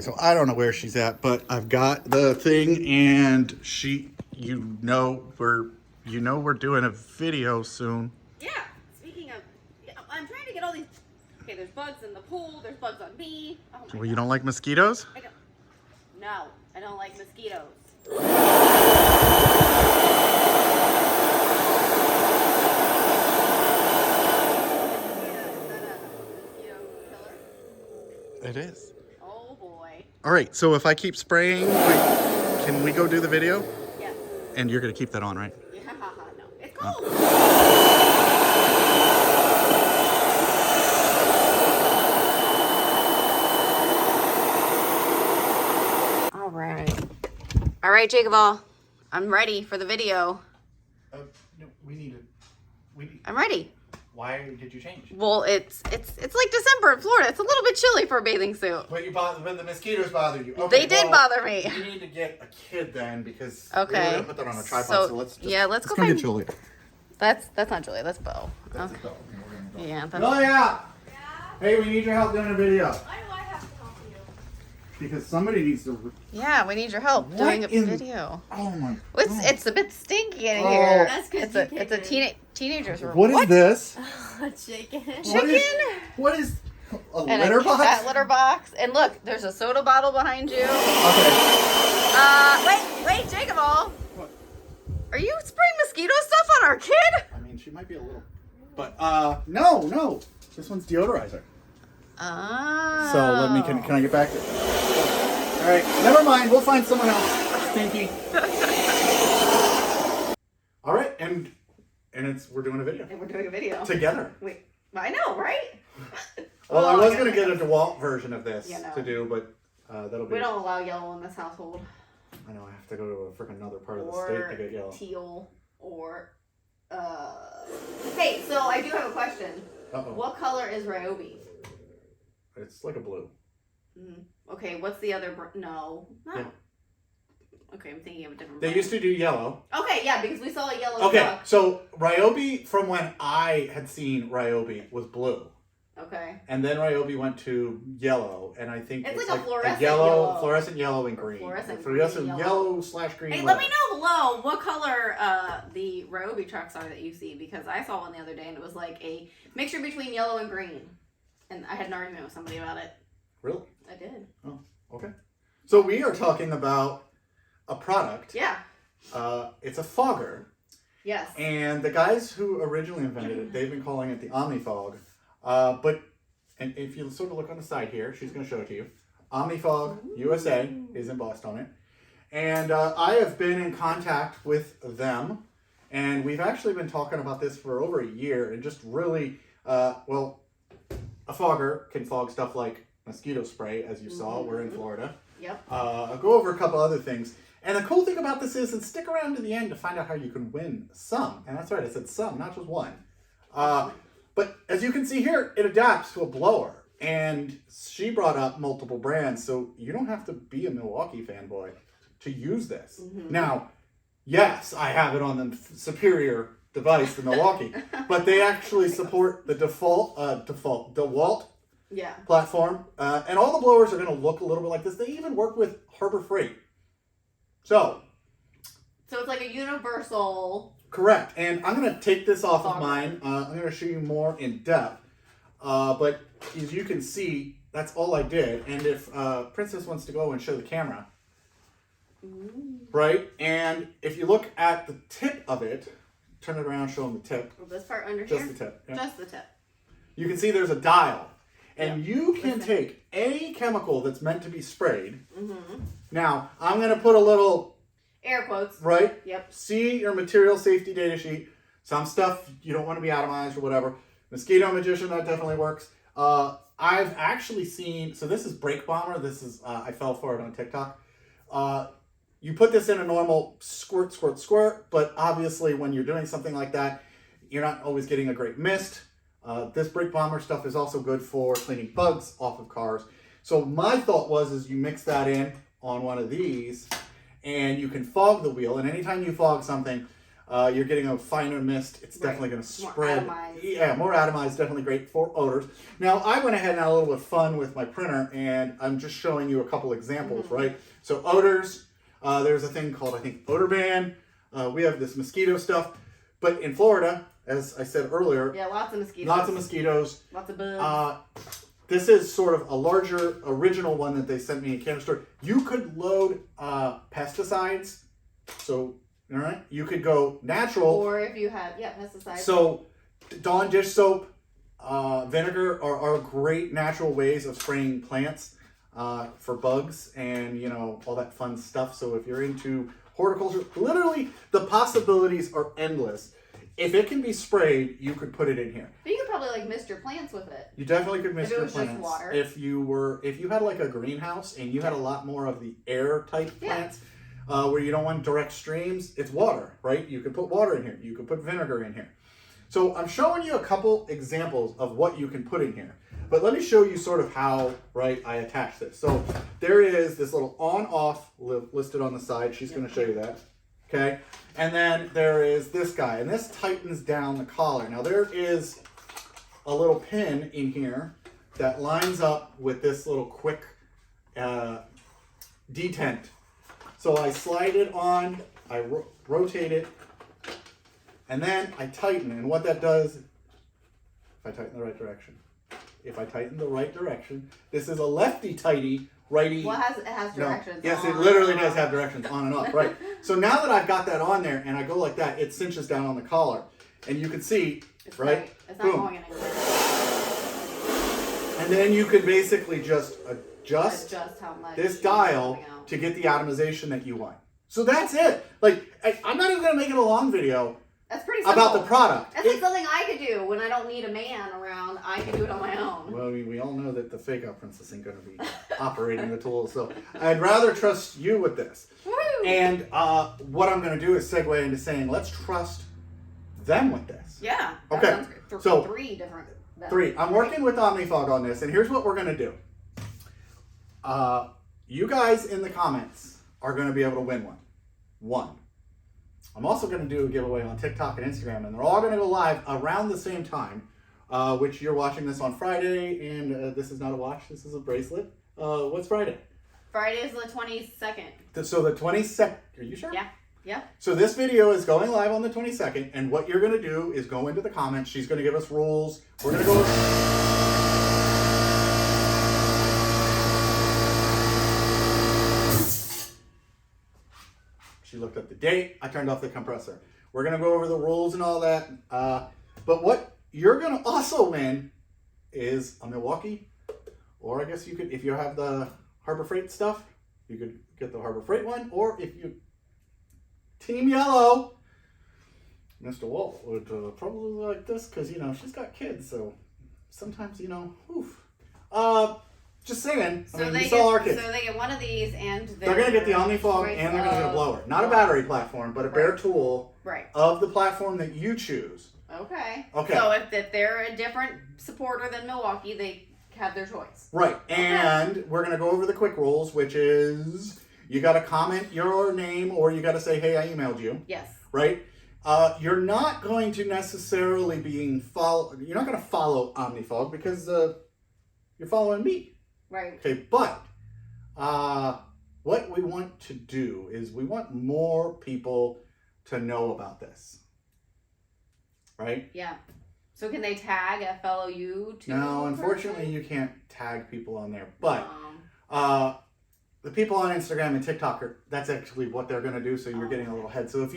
So I don't know where she's at, but I've got the thing, and we're doing a video soon. Yeah. Speaking of, I'm trying to get all these. Okay, there's bugs in the pool. There's bugs on me. Oh my Well, you don't like mosquitoes? I don't. No, I don't like mosquitoes. It is. Oh boy. All right, so if I keep spraying, can we go do the video? Yeah. And you're gonna keep that on, right? Yeah. No, it's cold. All right. All right, JakeOfALL. I'm ready for the video. No, I'm ready. Why did you change? Well, it's like December in Florida. It's a little bit chilly for a bathing suit. But the mosquitoes bothered you. Okay, They did bother me. You need to get a kid then, because Okay. we're gonna put that on a tripod. So let's go get find Julia. That's not Julia. That's Bo. That's Okay. a go. We're gonna go. Yeah. That's, Julia! Yeah? Hey, we need your help doing a video. Why do I have to help you? Because somebody needs to. yeah. We need your help What doing a in- video. Oh my. It's a bit stinky in Oh. here. That's 'cause It's you a teenager's room. What is this? Chicken. Chicken? What is a And litter a box? cat litter box. And look, there's a soda bottle behind you. Okay. Wait, JakeOfALL. What? Are you spraying mosquito stuff on our kid? I mean, she might be a little, but no. This one's deodorizer. Oh. So let me. Can I get back to it? All right. Never mind. We'll find someone else. Stinky. All right, and we're doing a video And we're doing a video. together. Wait, I know, right? Well, Oh, I was I gonna gotta- get a DeWalt version of this Yeah, no. to do, but that'll be. We don't allow yellow in this household. I know I have to go to a freaking another part of the Or state to get yellow. teal or Hey, so I do have a question. Uh-oh. What color is Ryobi? It's like a blue. Okay, what's the other no. Yeah. Okay, I'm thinking of a different They brand. used to do yellow. Okay, yeah, because we saw a yellow Okay, truck. so Ryobi, from when I had seen Ryobi, was blue. Okay. And then Ryobi went to yellow, and I think It's like a fluorescent yellow, yellow. fluorescent yellow and green. Fluorescent Fluorescent green, yellow/green. Hey, let me know below what color the Ryobi trucks are that you see, because I saw one the other day and it was like a mixture between yellow and green. And I had an argument with somebody about it. Really? I did. Oh, okay. So we are talking about a product. Yeah. It's a fogger. Yes. And the guys who originally invented it, they've been calling it the OmniFog. And if you sort of look on the side here, she's going to show it to you. OmNiFogUSA is embossed on it. And I have been in contact with them. And we've actually been talking about this for over a year. And just really, a fogger can fog stuff like mosquito spray, as you saw. We're in Florida. Yep. I'll go over a couple other things. And the cool thing about this is, and stick around to the end to find out how you can win some. And that's right, I said some, not just one. But as you can see here, it adapts to a blower. And she brought up multiple brands, so you don't have to be a Milwaukee fanboy to use this. Now, yes, I have it on the superior device, the Milwaukee, but they actually support the DeWalt Yeah. platform. And all the blowers are going to look a little bit like this. They even work with Harbor Freight. So So it's like a universal. correct. And I'm going to take this off of Fogger. mine. I'm going to show you more in depth. But as you can see, that's all I did. And if Princess wants to go and show the camera, right? And if you look at the tip of it, turn it around, show them the tip. This part under Just here? the tip. Yeah. Just the tip. You can see there's a dial. And Yeah. you can take a chemical that's meant to be sprayed. Now, I'm going to put a little, Air quotes. right? Yep. See your material safety data sheet. Some stuff you don't want to be atomized or whatever. Mosquito Magician, that definitely works. I've actually seen, so this is Brake Bomber. This is, I fell for it on TikTok. You put this in a normal squirt, squirt, squirt, but obviously when you're doing something like that, you're not always getting a great mist. This Brake Bomber stuff is also good for cleaning bugs off of cars. So my thought is you mix that in on one of these and you can fog the wheel. And anytime you fog something, You're getting a finer mist. It's definitely going to spread. More atomized. Yeah, more atomized. Definitely great for odors. Now, I went ahead and had a little bit of fun with my printer, and I'm just showing you a couple examples, right? So odors. There's a thing called, I think, odor ban. We have this mosquito stuff. But in Florida, as I said earlier, Yeah, lots of mosquitoes. lots of mosquitoes. Lots of bugs. This is sort of a larger original one that they sent me in Canada store. You could load pesticides. So, all right, you could go natural. Or if you had, pesticides. So, Dawn dish soap, vinegar are great natural ways of spraying plants for bugs and, you know, all that fun stuff. So if you're into horticulture, literally the possibilities are endless. If it can be sprayed, you could put it in here. But you could probably like mist your plants with it. You definitely could mist If it your was just plants. water. If you had like a greenhouse and you had a lot more of the air type plants, where you don't want direct streams, it's water, right? You could put water in here. You could put vinegar in here. So I'm showing you a couple examples of what you can put in here. But let me show you sort of how, right, I attach this. So there is this little on-off listed on the side. She's going to show you that. Okay. And then there is this guy, and this tightens down the collar. Now there is a little pin in here that lines up with this little quick detent. So I slide it on, I rotate it, and then I tighten. And what that does, if I tighten the right direction, this is a lefty tighty, righty. Well, it has directions. Yes, it on literally and does off. have directions on and off, right? So now that I've got that on there and I go like that, it cinches down on the collar. And you can see, It's right? tight. It's not Boom. going anywhere. And then you can basically just adjust how much this is dial coming out. to get the atomization that you want. So that's it. Like, I'm not even going to make it a long video That's pretty simple. about the product. That's like something I could do when I don't need a man around. I can do it on my own. Well, we all know that the fake out princess ain't going to be operating the tools, so I'd rather trust you with this. Woo! And what I'm going to do is segue into saying, let's trust them with this. Yeah. That Okay, sounds great. so- three different. I'm working with OmniFog on this, and here's what we're going to do. You guys in the comments are going to be able to win one. I'm also going to do a giveaway on TikTok and Instagram, and they're all going to go live around the same time, which you're watching this on Friday, and this is not a watch, this is a bracelet. What's Friday? Friday is the 22nd. So the 22nd, are you sure? Yeah. Yeah. So this video is going live on the 22nd, and what you're going to do is go into the comments. She's going to give us rules. We're going to go... She looked up the date. I turned off the compressor. We're going to go over the rules and all that. But what you're going to also win is a Milwaukee, or I guess you could, if you have the Harbor Freight stuff, you could get the Harbor Freight one, or if you Team Yellow, Mr. Walt would probably like this because, you know, she's got kids, so sometimes, you know, oof. Just saying. So I mean, they we saw our kids. So they get one of these, and They're going to get the OmniFog choice and they're going to get a of- blower. Not a battery platform, but a bare tool Right. of the platform that you choose. Okay. Okay. So if they're a different supporter than Milwaukee, they have their choice. Right. Okay. And we're going to go over the quick rules, which is you got to comment your name or you got to say, hey, I emailed you. Yes. Right? You're not going to necessarily you're not going to follow OmniFog because you're following me. Right. Okay, but what we want to do is we want more people to know about this. Right? Yeah. So can they tag a fellow you too? No, unfortunately you can't tag people on there. But the people on Instagram and TikTok that's actually what they're gonna do, so you're getting a little ahead. So if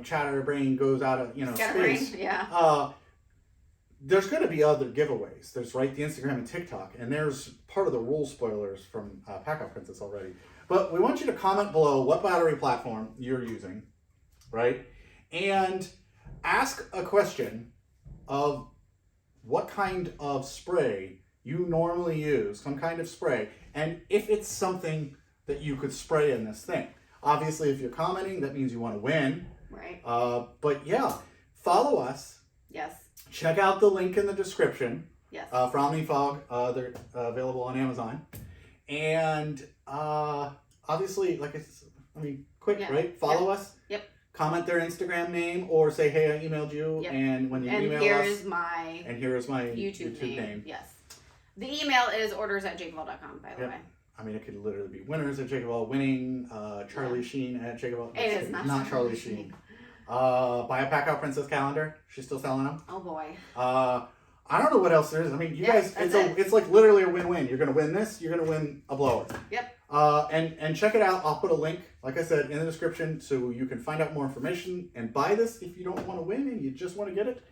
chatterbrain goes out of space, yeah. there's going to be other giveaways. There's the Instagram and TikTok, and there's part of the rule spoilers from PACKOUT Princess already. But we want you to comment below what battery platform you're using, right? And ask a question of what kind of spray you normally use, some kind of spray, and if it's something that you could spray in this thing. Obviously, if you're commenting, that means you want to win. Right. But yeah, follow us. Yes. Check out the link in the description Yes. for OmniFog. They're available on Amazon. And obviously, quick quick, Yeah. right? Follow us. Yep. Comment their Instagram name or say, hey, I emailed you. Yep. And when you email here us. is my And here is my YouTube name. name. Yes. The email is orders@jakeofall.com, by the Yep. way. I mean, it could literally be winners at JakeOfALL, winning, Charlie Sheen at JakeOfALL. It is not Charlie Sheen. Buy a PACKOUT Princess calendar. She's still selling them. Oh boy. I don't know what else there is. I mean, you guys, that's it's like literally a win-win. You're going to win this. You're going to win a blower. Yep. And check it out. I'll put a link, like I said, in the description so you can find out more information and buy this if you don't want to win and you just want to get it.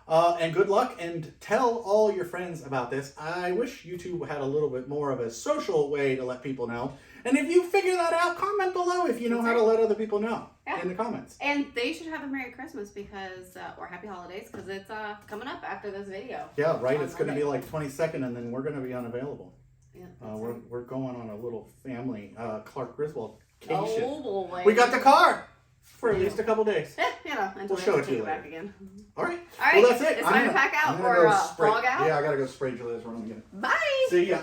And good luck, and tell all your friends about this. I wish YouTube had a little bit more of a social way to let people know. And if you figure that out, comment below if you know how to let other people know in the comments. And they should have a Merry Christmas because, or Happy Holidays, because it's coming up after this video. Yeah, right. On It's going to be Monday. like 22nd, and then we're going to be unavailable. Yeah, We're going on a little family Clark Griswold oh vacation. boy. We got the car for at least a couple days. You know, until We'll show we it to you take later. back again. All right. All right. Well, that's it. It's time to pack out I'm gonna or go spray- vlog out. Yeah, I gotta go spray Julia's room again. Bye. See ya.